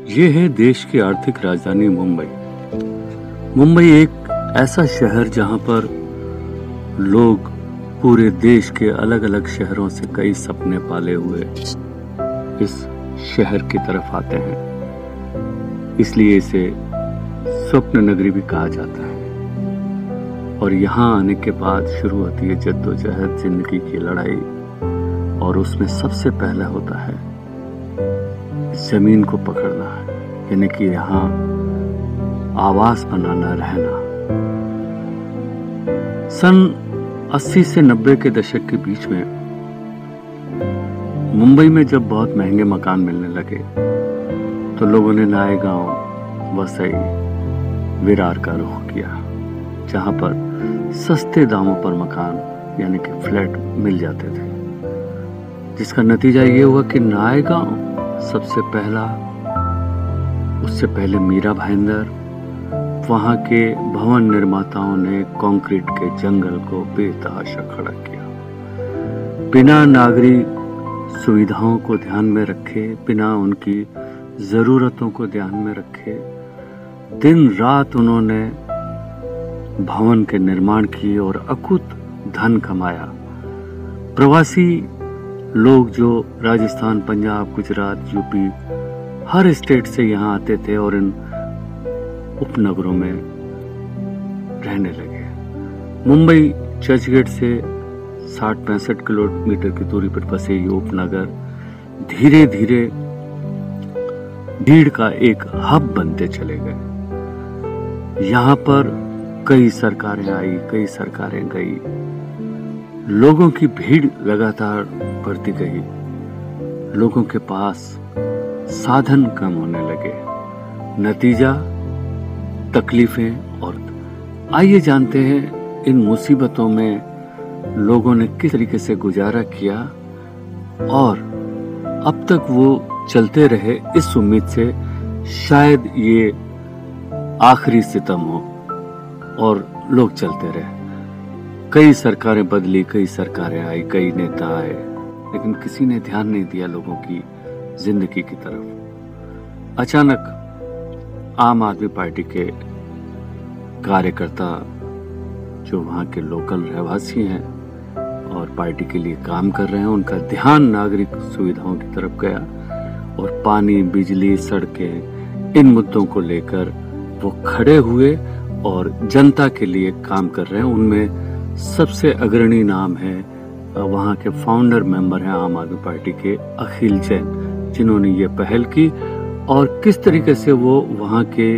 ये है देश की आर्थिक राजधानी मुंबई। मुंबई एक ऐसा शहर जहां पर लोग पूरे देश के अलग अलग शहरों से कई सपने पाले हुए इस शहर की तरफ आते हैं, इसलिए इसे स्वप्न नगरी भी कहा जाता है। और यहाँ आने के बाद शुरू होती है जद्दोजहद, जिंदगी की लड़ाई, और उसमें सबसे पहला होता है जमीन को पकड़ना, यानी कि यहाँ आवास बनाना, रहना। सन 80 से 90 के दशक के बीच में मुंबई में जब बहुत महंगे मकान मिलने लगे तो लोगों ने नायगांव, वसई, विरार का रुख किया, जहां पर सस्ते दामों पर मकान यानी कि फ्लैट मिल जाते थे, जिसका नतीजा ये हुआ कि नायगांव सबसे पहला, उससे पहले मीरा भाईंदर, वहां के भवन निर्माताओं ने कंक्रीट के जंगल को बेतहाशा खड़ा किया, बिना नागरिक सुविधाओं को ध्यान में रखे, बिना उनकी जरूरतों को ध्यान में रखे दिन रात उन्होंने भवन के निर्माण किए और अकुत धन कमाया। प्रवासी लोग जो राजस्थान, पंजाब, गुजरात, यूपी, हर स्टेट से यहाँ आते थे और इन उपनगरों में रहने लगे। मुंबई चर्चगेट से 60-65 किलोमीटर की दूरी पर बसे ये उपनगर धीरे धीरे भीड़ का एक हब बनते चले गए। यहाँ पर कई सरकारें आई, कई सरकारें गई, लोगों की भीड़ लगातार बढ़ती गई, लोगों के पास साधन कम होने लगे, नतीजा तकलीफें। और आइए जानते हैं इन मुसीबतों में लोगों ने किस तरीके से गुजारा किया और अब तक वो चलते रहे इस उम्मीद से शायद ये आखिरी सितम हो, और लोग चलते रहे। कई सरकारें बदली, कई सरकारें आई, कई नेता आए, लेकिन किसी ने ध्यान नहीं दिया लोगों की जिंदगी की तरफ। अचानक आम आदमी पार्टी के कार्यकर्ता जो वहाँ के लोकल रहवासी हैं और पार्टी के लिए काम कर रहे हैं, उनका ध्यान नागरिक सुविधाओं की तरफ गया और पानी, बिजली, सड़कें, इन मुद्दों को लेकर वो खड़े हुए और जनता के लिए काम कर रहे हैं। उनमें सबसे अग्रणी नाम है, वहाँ के फाउंडर मेंबर हैं आम आदमी पार्टी के अखिल जैन, जिन्होंने ये पहल की और किस तरीके से वो वहाँ के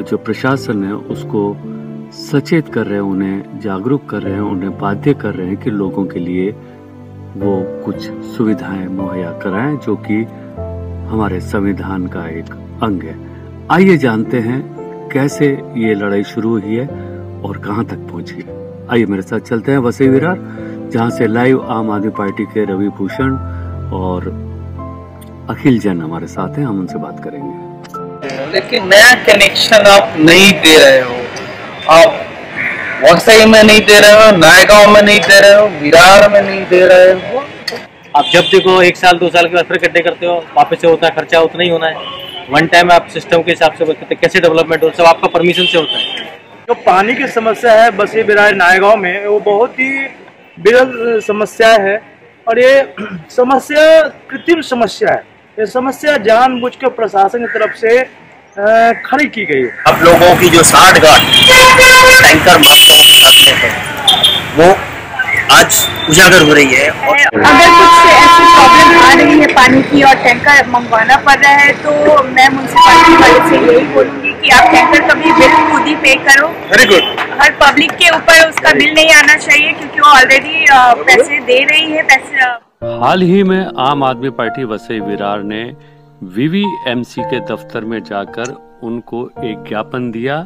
जो प्रशासन है उसको सचेत कर रहे हैं, उन्हें जागरूक कर रहे हैं, उन्हें बाध्य कर रहे हैं कि लोगों के लिए वो कुछ सुविधाएं मुहैया कराएं, जो कि हमारे संविधान का एक अंग है। आइए जानते हैं कैसे ये लड़ाई शुरू हुई है और कहां तक पहुंची है। आइए मेरे साथ चलते हैं वसई विरार, जहां से लाइव आम आदमी पार्टी के रवि भूषण और अखिल जैन हमारे साथ हैं, हम उनसे बात करेंगे। लेकिन नया कनेक्शन आप नहीं दे रहे हो, आप वसई में नहीं दे रहे हो, नायगांव में नहीं दे रहे हो, विरार में नहीं दे रहे हो। आप जब देखो 1 साल 2 साल के बाद फिर गड्ढे करते हो, वापस से होता है, खर्चा उतना ही होना है। वन टाइम आप सिस्टम के हिसाब से करते, कैसे डेवलपमेंट हो, सब आपका परमिशन से होता है। जो पानी की समस्या है बसी विरार नायगांव में, वो बहुत ही विरल समस्या है और ये समस्या कृत्रिम समस्या है। ये समस्या जानबूझ के प्रशासन की तरफ से खड़ी की गई है। अब लोगों की जो 60 गांठ टैंकर मार्केट है वो आज उजागर हो रही है। और अगर कुछ ऐसी प्रॉब्लम आ रही है पानी की और टैंकर मंगवाना पड़ रहा है, तो मैं म्युनिसिपैलिटी वाले से यही बोलूंगी कि आप टैंकर कभी बिल खुद ही पे करो। Very good. हर पब्लिक के ऊपर उसका बिल नहीं आना चाहिए, क्योंकि वो ऑलरेडी पैसे दे रही है। पैसे हाल ही में आम आदमी पार्टी वसई विरार ने वीवीएमसी के दफ्तर में जाकर उनको एक ज्ञापन दिया,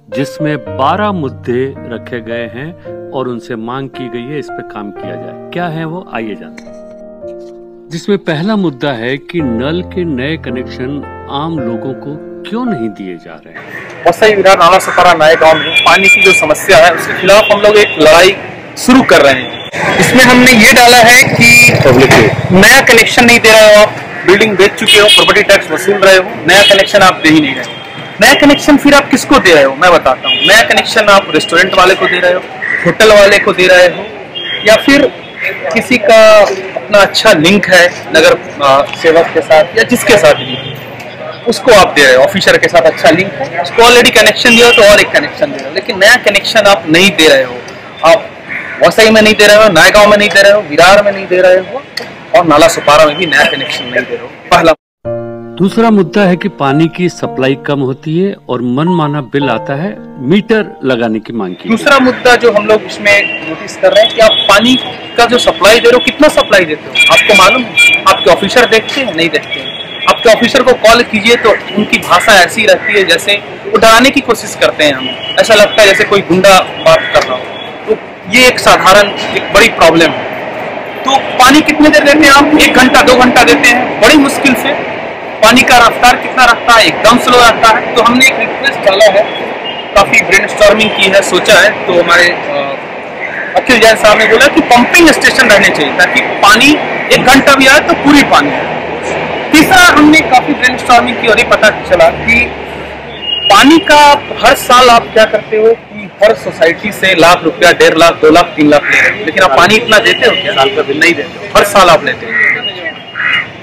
जिसमें 12 मुद्दे रखे गए हैं और उनसे मांग की गई है इस पे काम किया जाए। क्या है वो, आइए जानते हैं। जिसमें पहला मुद्दा है कि नल के नए कनेक्शन आम लोगों को क्यों नहीं दिए जा रहे हैं। वसई विरार नाला सपारा नायगांव में पानी की जो समस्या है उसके खिलाफ हम लोग एक लड़ाई शुरू कर रहे हैं। इसमें हमने ये डाला है कि नया कनेक्शन नहीं दे रहे हो, बिल्डिंग बेच चुके हो, प्रॉपर्टी टैक्स वसूल रहे हो, नया कनेक्शन आप दे ही नहीं रहे। नया कनेक्शन फिर आप किसको दे रहे हो, मैं बताता हूँ। नया कनेक्शन आप रेस्टोरेंट वाले को दे रहे हो, होटल वाले को दे रहे हो, या फिर किसी का अपना अच्छा लिंक है नगर सेवक के साथ या जिसके साथ भी, उसको आप दे रहे हो। ऑफिसर के साथ अच्छा लिंक है, उसको ऑलरेडी कनेक्शन दिया तो और एक कनेक्शन दे रहे हो। लेकिन नया कनेक्शन आप नहीं दे रहे हो। आप वसई में नहीं दे रहे हो, नायगांव में नहीं दे रहे हो, विरार में नहीं दे रहे हो, और नाला सुपारा में भी नया कनेक्शन नहीं दे रहे हो। पहला। दूसरा मुद्दा है कि पानी की सप्लाई कम होती है और मनमाना बिल आता है मीटर लगाने की मांग की। दूसरा मुद्दा जो हम लोग इसमें नोटिस कर रहे हैं कि आप पानी का जो सप्लाई दे रहे हो, कितना सप्लाई देते हो आपको मालूम है? आपके ऑफिसर देखते हैं? नहीं देखते हैं। आपके ऑफिसर को कॉल कीजिए तो उनकी भाषा ऐसी रहती है जैसे वो डराने की कोशिश करते हैं हमें। ऐसा लगता है जैसे कोई गुंडा बात कर रहा हो। तो ये एक साधारण एक बड़ी प्रॉब्लम है। तो पानी कितने देर देते हैं आप? 1 घंटा 2 घंटा देते हैं बड़ी मुश्किल से। पानी का रफ्तार कितना रखता है? एकदम स्लो रहता है। तो हमने एक रिक्वेस्ट डाला है, काफी ब्रेनस्टॉर्मिंग की है, सोचा है। तो हमारे अखिल जैन साहब ने बोला कि पंपिंग स्टेशन रहने चाहिए ताकि पानी 1 घंटा भी आए तो पूरी पानी है। तीसरा हमने काफी ब्रेनस्टॉर्मिंग की और ये पता चला कि पानी का हर साल आप क्या करते हो कि हर सोसाइटी से लाख रुपया, 1.5 लाख, 2 लाख, 3 लाख ले रहे हो। लेकिन आप पानी इतना देते हो क्या? साल का बिल नहीं देते हो, हर साल आप लेते हो।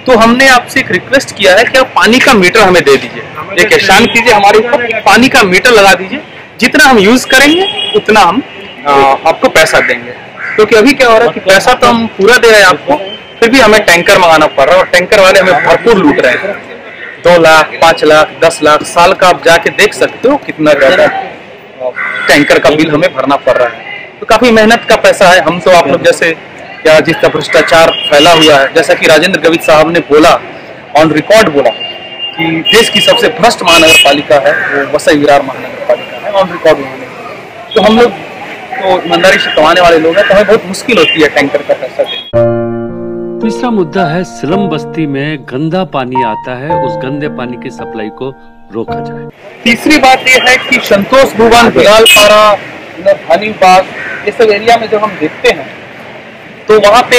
तो हमने आपसे एक रिक्वेस्ट किया है कि आप पानी का मीटर हमें दे दीजिए, एक एहसान कीजिए हमारे ऊपर, पानी का मीटर लगा दीजिए। जितना हम यूज करेंगे उतना हम आपको पैसा देंगे। क्योंकि अभी क्या हो रहा है कि पैसा तो हम पूरा दे रहे हैं आपको, फिर भी हमें टैंकर मंगाना पड़ रहा है और टैंकर वाले हमें भरपूर लूट रहे हैं। 2 लाख, 5 लाख, 10 लाख साल का आप जाके देख सकते हो कितना ज्यादा टैंकर का बिल हमें भरना पड़ रहा है। तो काफी मेहनत का पैसा है। हम तो आप लोग जैसे या जिसका भ्रष्टाचार फैला हुआ है, जैसा कि राजेंद्र गवित साहब ने बोला, ऑन रिकॉर्ड बोला कि देश की सबसे भ्रष्ट महानगर पालिका है वो वसई विरार महानगर पालिका है, ऑन रिकॉर्ड उन्होंने। तो हम लोग तो ईमानदारी से कमाने वाले लोग हैं, तो हमें बहुत मुश्किल होती है टैंकर का पैसा देना। तीसरा मुद्दा है स्लम बस्ती में गंदा पानी आता है, उस गंदे पानी की सप्लाई को रोका जाए। तीसरी बात यह है कि संतोष भुवन, बिलालपारा, धानीबाग, ये सब एरिया में जब हम देखते हैं तो वहाँ पे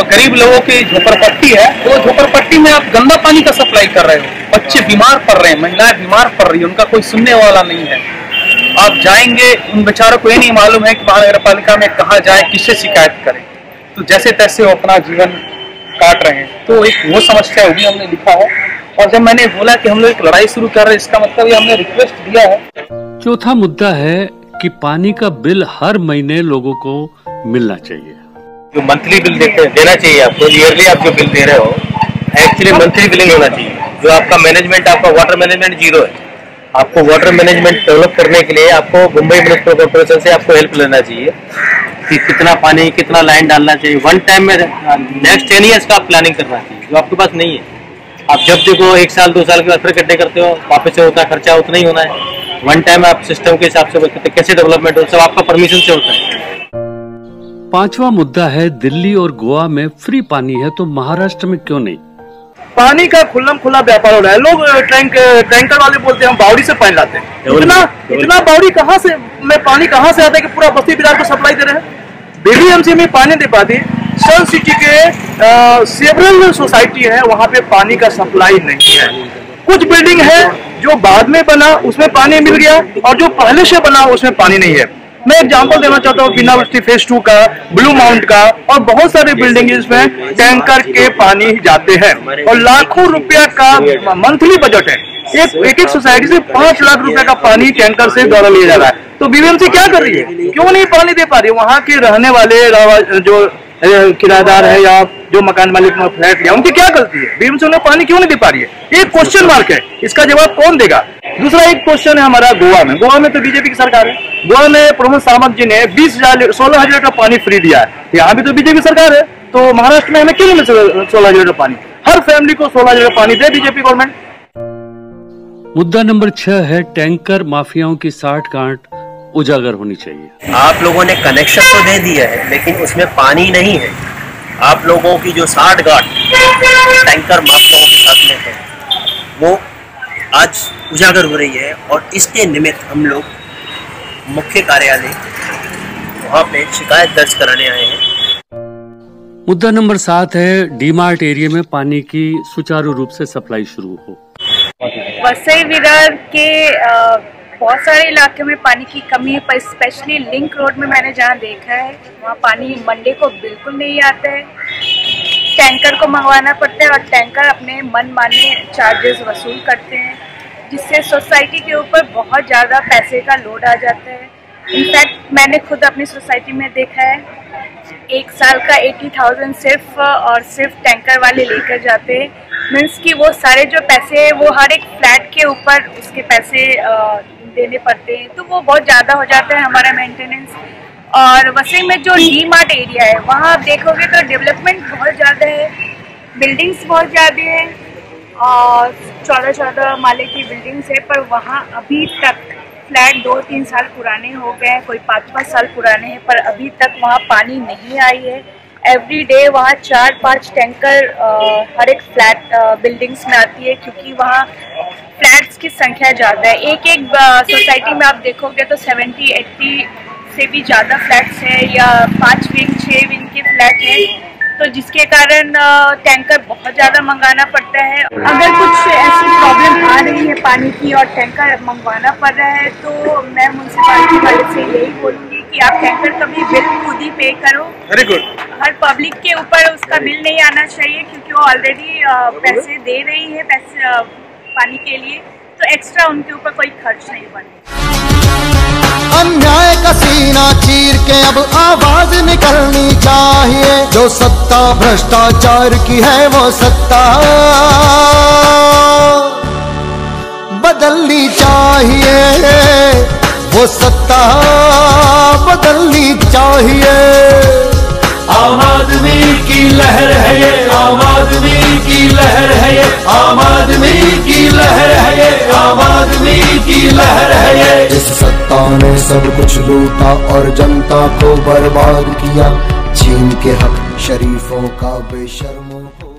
गरीब लोगों की झोपड़पट्टी है, तो झोपड़पट्टी में आप गंदा पानी का सप्लाई कर रहे हो। बच्चे बीमार पड़ रहे हैं, महिलाएं बीमार पड़ रही है, उनका कोई सुनने वाला नहीं है। आप जाएंगे, उन बेचारों को ये नहीं मालूम है कि महानगर पालिका में कहाँ जाए, किससे शिकायत करें। तो जैसे तैसे वो अपना जीवन काट रहे हैं। तो एक वो समस्या वो भी हमने लिखा है। और जब मैंने बोला कि हम लोग एक लड़ाई शुरू कर रहे हैं, इसका मतलब ये हमने रिक्वेस्ट दिया है। चौथा मुद्दा है कि पानी का बिल हर महीने लोगों को मिलना चाहिए। जो मंथली बिल देना चाहिए आपको, ईयरली आप जो बिल दे रहे हो, एक्चुअली मंथली बिलिंग होना चाहिए। जो आपका मैनेजमेंट, आपका वाटर मैनेजमेंट जीरो है। आपको वाटर मैनेजमेंट डेवलप करने के लिए आपको मुंबई म्युनिसिपल कॉर्पोरेशन से आपको हेल्प लेना चाहिए कि कितना पानी, कितना लाइन डालना चाहिए। 1 टाइम में नेक्स्ट 10 ईयर्स का आप प्लानिंग करना चाहिए, जो आपके पास नहीं है। आप जब देखो 1 साल 2 साल के बाद फिर गड्ढे करते हो, वापस से होता है, खर्चा उतना ही होना है। 1 टाइम आप सिस्टम के हिसाब से कैसे डेवलपमेंट हो, सब आपका परमिशन से होता है। पांचवा मुद्दा है दिल्ली और गोवा में फ्री पानी है तो महाराष्ट्र में क्यों नहीं? पानी का खुल्लम खुला व्यापार हो रहा है। लोग टैंकर वाले बोलते हैं हम बावड़ी से पानी लाते हैं। इतना बावड़ी कहाँ से में पानी कहाँ से आता है कि पूरा बस्ती बिहार को सप्लाई दे रहे हैं? बीबीएमसी में पानी दे पाती। सन सिटी के सेवरल सोसाइटी है, वहाँ पे पानी का सप्लाई नहीं है। कुछ बिल्डिंग है जो बाद में बना उसमें पानी मिल गया और जो पहले से बना उसमें पानी नहीं है। मैं एग्जांपल देना चाहता हूँ बिना बस्ती फेज 2 का, ब्लू माउंट का और बहुत सारे बिल्डिंग में टैंकर के पानी जाते हैं और लाखों रुपया का मंथली बजट है। एक सोसाइटी से 5 लाख रुपया का पानी टैंकर से द्वारा लिया जा रहा है। तो बीबीएमसी क्या कर रही है? क्यों नहीं पानी दे पा रही है? वहाँ के रहने वाले जो किराएदार है या जो मकान मालिक ने फ्लैट लिया, उनकी क्या गलती है? बीबीएमसी उन्हें पानी क्यों नहीं दे पा रही है? एक क्वेश्चन मार्क है, इसका जवाब कौन देगा? दूसरा एक क्वेश्चन है हमारा गोवा में। गोवा में तो बीजेपी की सरकार है। गोवा में प्रमोद सावंत जी ने 16,000 लीटर पानी फ्री दिया है। यहाँ भी तो बीजेपी सरकार है। तो महाराष्ट्र में हमें क्यों नहीं मिल 16,000 लीटर पानी? हर फैमिली को 16,000 लीटर पानी दे बीजेपी गवर्नमेंट। मुद्दा नंबर 6 है टैंकर माफियाओं की साठगांठ उजागर होनी चाहिए। आप लोगों ने कनेक्शन तो दे दिया है लेकिन उसमें पानी नहीं है। आप लोगों की जो साठगांठ टैंकर माफियाओं के साथ में है वो आज उजागर हो रही है और इसके निमित्त हम लोग मुख्य कार्यालय वहाँ पे शिकायत दर्ज कराने आए हैं। मुद्दा नंबर 7 है डी-मार्ट एरिया में पानी की सुचारू रूप से सप्लाई शुरू हो। वसई विरार के बहुत सारे इलाके में पानी की कमी है, पर स्पेशली लिंक रोड में मैंने जहाँ देखा है वहाँ पानी मंडे को बिल्कुल नहीं आता है। टैंकर को मंगवाना पड़ता है और टैंकर अपने मन माने चार्जेस वसूल करते हैं, जिससे सोसाइटी के ऊपर बहुत ज़्यादा पैसे का लोड आ जाता है। इनफैक्ट मैंने खुद अपनी सोसाइटी में देखा है, एक साल का 80,000 सिर्फ और सिर्फ टैंकर वाले लेकर जाते हैं। मीन्स कि वो सारे जो पैसे हैं वो हर एक फ्लैट के ऊपर उसके पैसे देने पड़ते हैं, तो वो बहुत ज़्यादा हो जाता है हमारा मेंटेनेंस। और वसई में जो डी-मार्ट एरिया है वहाँ आप देखोगे तो डेवलपमेंट बहुत ज़्यादा है, बिल्डिंग्स बहुत ज़्यादा है और 14-14 माले की बिल्डिंग्स है, पर वहाँ अभी तक फ्लैट 2-3 साल पुराने हो गए हैं, कोई 5-5 साल पुराने हैं, पर अभी तक वहाँ पानी नहीं आई है। एवरी डे वहाँ 4-5 टैंकर हर एक फ्लैट बिल्डिंग्स में आती है, क्योंकि वहाँ फ्लैट्स की संख्या ज़्यादा है। एक सोसाइटी में आप देखोगे तो 70-80 से भी ज़्यादा फ्लैट्स है या 5 विंग 6 विंग के फ्लैट है, तो जिसके कारण टैंकर बहुत ज़्यादा मंगाना पड़ता है। अगर कुछ ऐसी प्रॉब्लम आ रही है पानी की और टैंकर मंगवाना पड़ रहा है, तो मैं म्यूनसिपालिटी वाले से यही बोलूँगी कि आप टैंकर का भी बिल खुद ही पे करो। Very good. हर पब्लिक के ऊपर उसका बिल नहीं आना चाहिए, क्योंकि वो ऑलरेडी पैसे दे रही है पानी के लिए, तो एक्स्ट्रा उनके ऊपर कोई खर्च नहीं बने। अन्याय का सीना चीर के अब आवाज निकलनी चाहिए, जो सत्ता भ्रष्टाचार की है वो सत्ता बदलनी चाहिए, वो सत्ता बदलनी चाहिए। आम आदमी की लहर है ये, आम आदमी की लहर है ये, आम आदमी की लहर है ये, आम आदमी की लहर है ये। इस सत्ता ने सब कुछ लूटा और जनता को बर्बाद किया, छीन के हक शरीफों का बेशर्मों को।